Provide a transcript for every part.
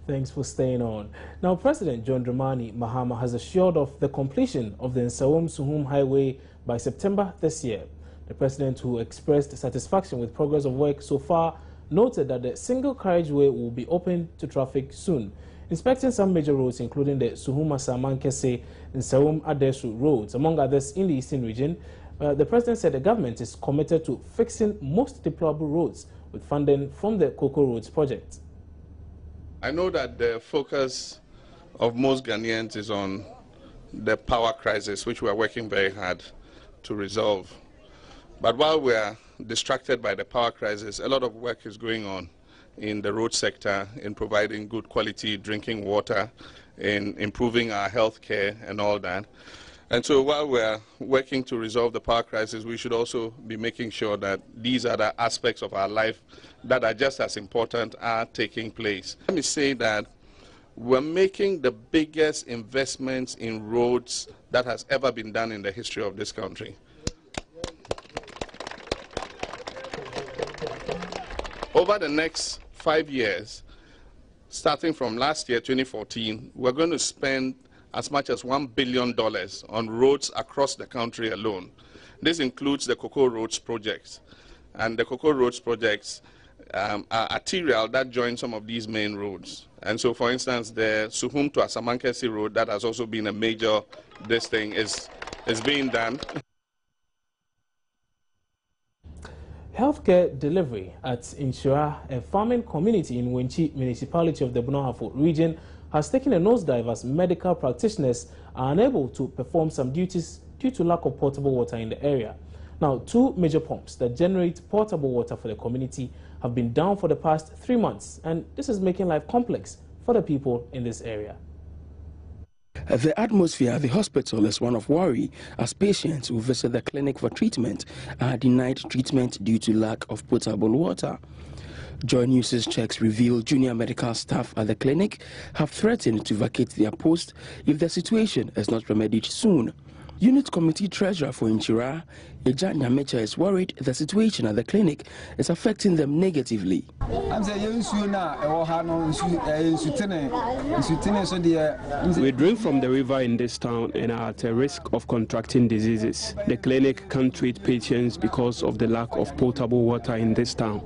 Thanks for staying on. Now, President John Dramani Mahama has assured of the completion of the Nsawam-Suhum Highway by September this year. The president, who expressed satisfaction with progress of work so far, noted that the single carriageway will be open to traffic soon. Inspecting some major roads, including the Suhum-Asaman-Kese and Nsawam-Adesu roads, among others in the eastern region, the president said the government is committed to fixing most deplorable roads with funding from the Cocoa Roads project. I know that the focus of most Ghanaians is on the power crisis, which we are working very hard to resolve. But while we are distracted by the power crisis, a lot of work is going on in the road sector, in providing good quality drinking water, in improving our health care and all that. And so while we are working to resolve the power crisis, we should also be making sure that these other aspects of our life that are just as important are taking place. Let me say that we're making the biggest investments in roads that has ever been done in the history of this country. Over the next 5 years, starting from last year, 2014, we're going to spend as much as $1 billion on roads across the country alone. This includes the Cocoa Roads projects. And the Cocoa Roads projects are arterial that join some of these main roads. And so, for instance, the Suhum to Asaman-Kese road, that has also been a major, this thing is being done. Healthcare delivery at Inshira, a farming community in Wenchi municipality of the Bonohafo region, has taken a nosedive as medical practitioners are unable to perform some duties due to lack of potable water in the area. Now, 2 major pumps that generate potable water for the community have been down for the past 3 months, and this is making life complex for the people in this area. The atmosphere at the hospital is one of worry as patients who visit the clinic for treatment are denied treatment due to lack of potable water. Joy News's checks reveal junior medical staff at the clinic have threatened to vacate their post if the situation is not remedied soon. Unit Committee Treasurer for Inchira, Eja Nyamecha, is worried the situation at the clinic is affecting them negatively. We drink from the river in this town and are at a risk of contracting diseases. The clinic can't treat patients because of the lack of potable water in this town.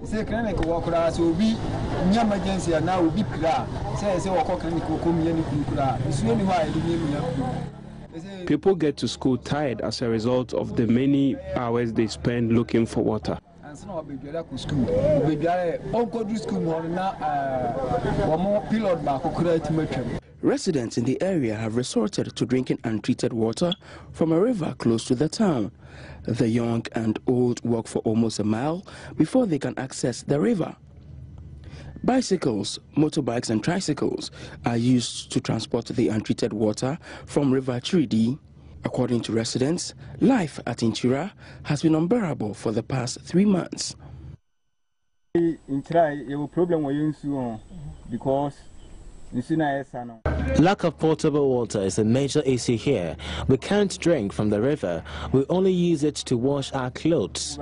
People get to school tired as a result of the many hours they spend looking for water. Residents in the area have resorted to drinking untreated water from a river close to the town. The young and old walk for almost a mile before they can access the river. Bicycles, motorbikes and tricycles are used to transport the untreated water from River Chiridi. According to residents, life at Inchira has been unbearable for the past 3 months. Lack of potable water is a major issue here. We can't drink from the river. We only use it to wash our clothes.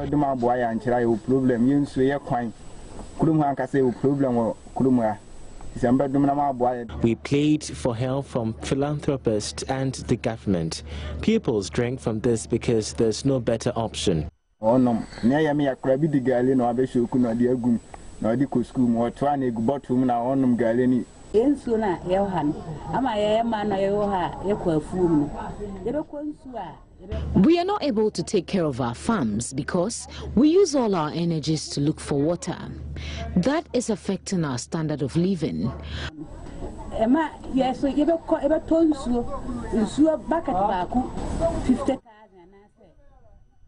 We plead for help from philanthropists and the government. Pupils drink from this because there's no better option. We are not able to take care of our farms because we use all our energies to look for water. That is affecting our standard of living.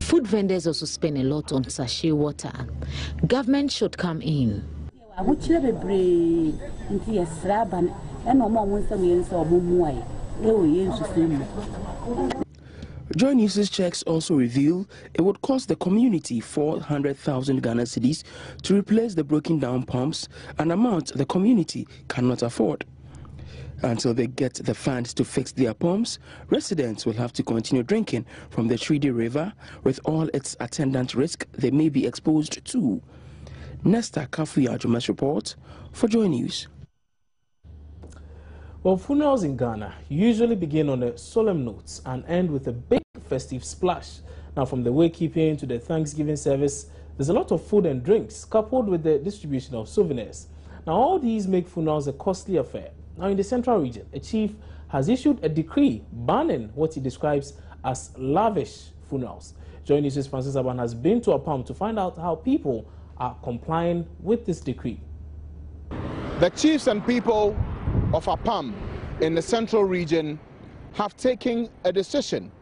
Food vendors also spend a lot on sachet water. Government should come in. Joy News's checks also reveal it would cost the community 400,000 Ghana cedis to replace the broken down pumps, an amount the community cannot afford. Until they get the funds to fix their pumps, residents will have to continue drinking from the Chiridi River with all its attendant risk they may be exposed to. Nesta Kafuya Jumas report for Joy News. Well, funerals in Ghana usually begin on a solemn note and end with a big festive splash. Now, from the wakekeeping to the Thanksgiving service, there's a lot of food and drinks coupled with the distribution of souvenirs. Now, all these make funerals a costly affair. Now, in the central region, a chief has issued a decree banning what he describes as lavish funerals. Joint News' Francis Apam has been to Apam to find out how people are complying with this decree. The chiefs and people of Apam in the central region have taken a decision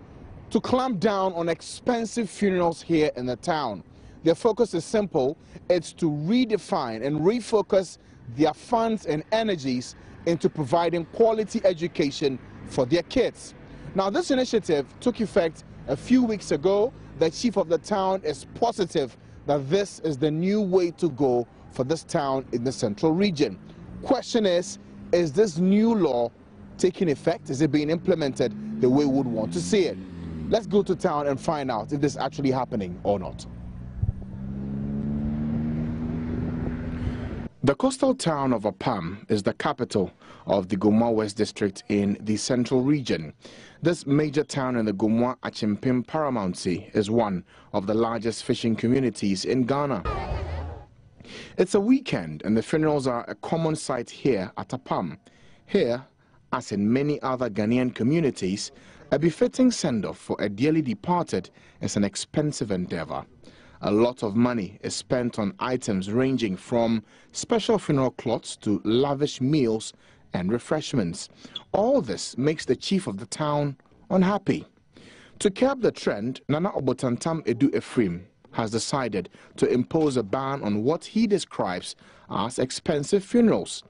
to clamp down on expensive funerals here in the town. Their focus is simple. It's to redefine and refocus their funds and energies into providing quality education for their kids. Now, this initiative took effect a few weeks ago. The chief of the town is positive that this is the new way to go for this town in the central region. Question is this new law taking effect? Is it being implemented the way we would want to see it? Let's go to town and find out if this is actually happening or not. The coastal town of Apam is the capital of the Gomwa West District in the central region. This major town in the Gomwa Achimpim Paramountcy is one of the largest fishing communities in Ghana. It's a weekend and the funerals are a common sight here at Apam. Here, as in many other Ghanaian communities, a befitting send-off for a dearly departed is an expensive endeavor. A lot of money is spent on items ranging from special funeral cloths to lavish meals and refreshments. All this makes the chief of the town unhappy. To curb the trend, Nana Obotantam Edu Ephraim has decided to impose a ban on what he describes as expensive funerals.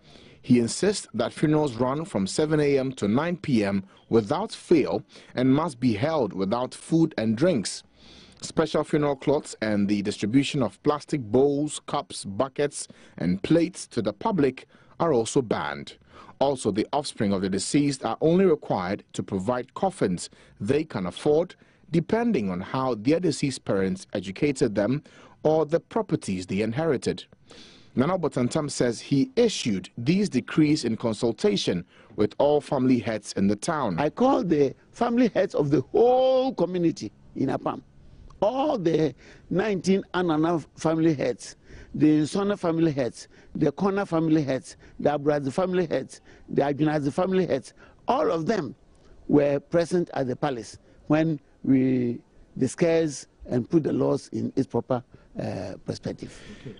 He insists that funerals run from 7 a.m. to 9 p.m. without fail and must be held without food and drinks. Special funeral cloths and the distribution of plastic bowls, cups, buckets, and plates to the public are also banned. Also, the offspring of the deceased are only required to provide coffins they can afford, depending on how their deceased parents educated them or the properties they inherited. Nana Botantam says he issued these decrees in consultation with all family heads in the town. I called the family heads of the whole community in Apam. All the 19 Anana family heads, the Insona family heads, the Kona family heads, the Abrazi family heads, the Ajunazi family heads, all of them were present at the palace when we discussed and put the laws in its proper perspective. Okay.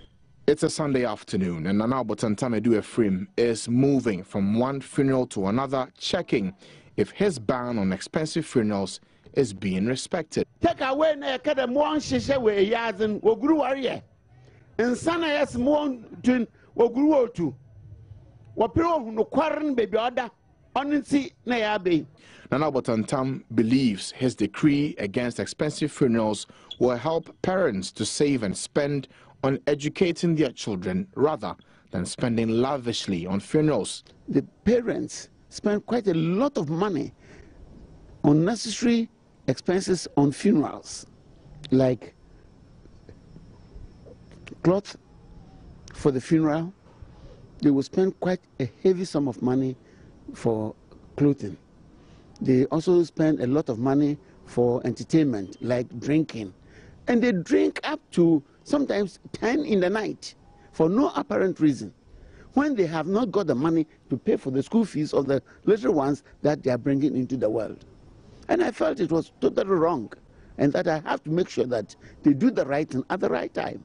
It's a Sunday afternoon and Nana Botantam Edu Ephraim is moving from one funeral to another, checking if his ban on expensive funerals is being respected. Take away na kada mo shishe we yazin oguru warrior. Insana yes mo tun oguru otu. Wapiro no kwarin baby order onti na ya be. Nana Botantam believes his decree against expensive funerals will help parents to save and spend on educating their children rather than spending lavishly on funerals. The parents spend quite a lot of money on unnecessary expenses on funerals, like cloth for the funeral. They will spend quite a heavy sum of money for clothing. They also spend a lot of money for entertainment, like drinking. And they drink up to sometimes 10 in the night for no apparent reason, when they have not got the money to pay for the school fees of the little ones that they are bringing into the world. And I felt it was totally wrong, and that I have to make sure that they do the right thing at the right time.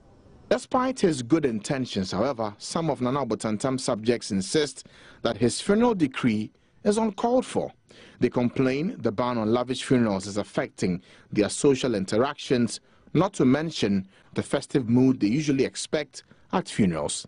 Despite his good intentions, however, some of Nana Botantam's subjects insist that his funeral decree is uncalled for. They complain the ban on lavish funerals is affecting their social interactions, not to mention the festive mood they usually expect at funerals.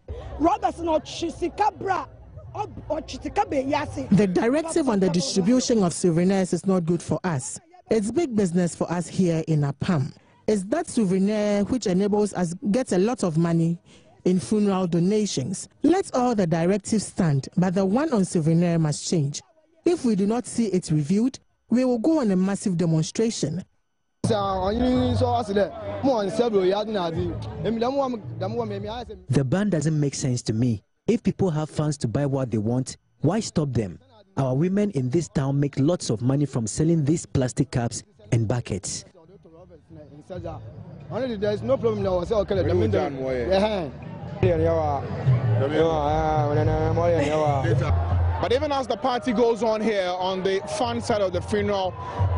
The directive on the distribution of souvenirs is not good for us. It's big business for us here in Apam. It's that souvenir which enables us get a lot of money in funeral donations. Let all the directives stand, but the one on souvenir must change. If we do not see it reviewed, we will go on a massive demonstration. The ban doesn't make sense to me. If people have funds to buy what they want, why stop them? Our women in this town make lots of money from selling these plastic cups and buckets. There's no problem now. But even as the party goes on here on the fun side of the funeral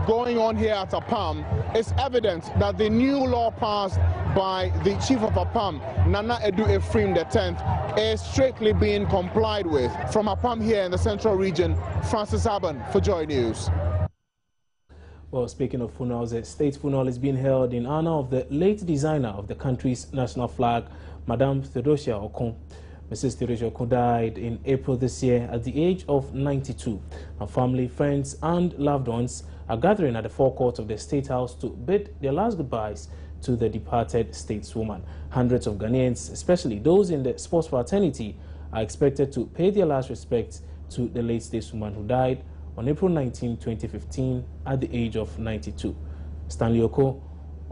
going on here at Apam, it's evident that the new law passed by the chief of Apam, Nana Edu Ephraim X, is strictly being complied with. From Apam here in the central region, Francis Aban for Joy News. Well, speaking of funerals, a state funeral is being held in honor of the late designer of the country's national flag, Madame Theodosia Okon. Mrs. Theodosia Okon died in April this year at the age of 92. Her family, friends, and loved ones are gathering at the forecourt of the State House to bid their last goodbyes to the departed stateswoman. Hundreds of Ghanaians, especially those in the sports fraternity, are expected to pay their last respects to the late stateswoman who died on April 19, 2015, at the age of 92. Stanley Oko,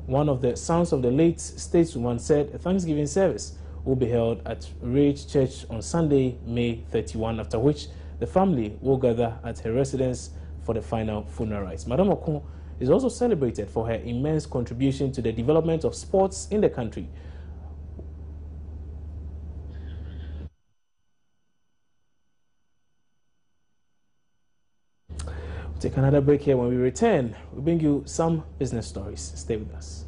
one of the sons of the late stateswoman, said a Thanksgiving service will be held at Rage Church on Sunday, May 31, after which the family will gather at her residence for the final funeral rites. Madame Oko is also celebrated for her immense contribution to the development of sports in the country. We'll take another break here. When we return, we'll bring you some business stories. Stay with us.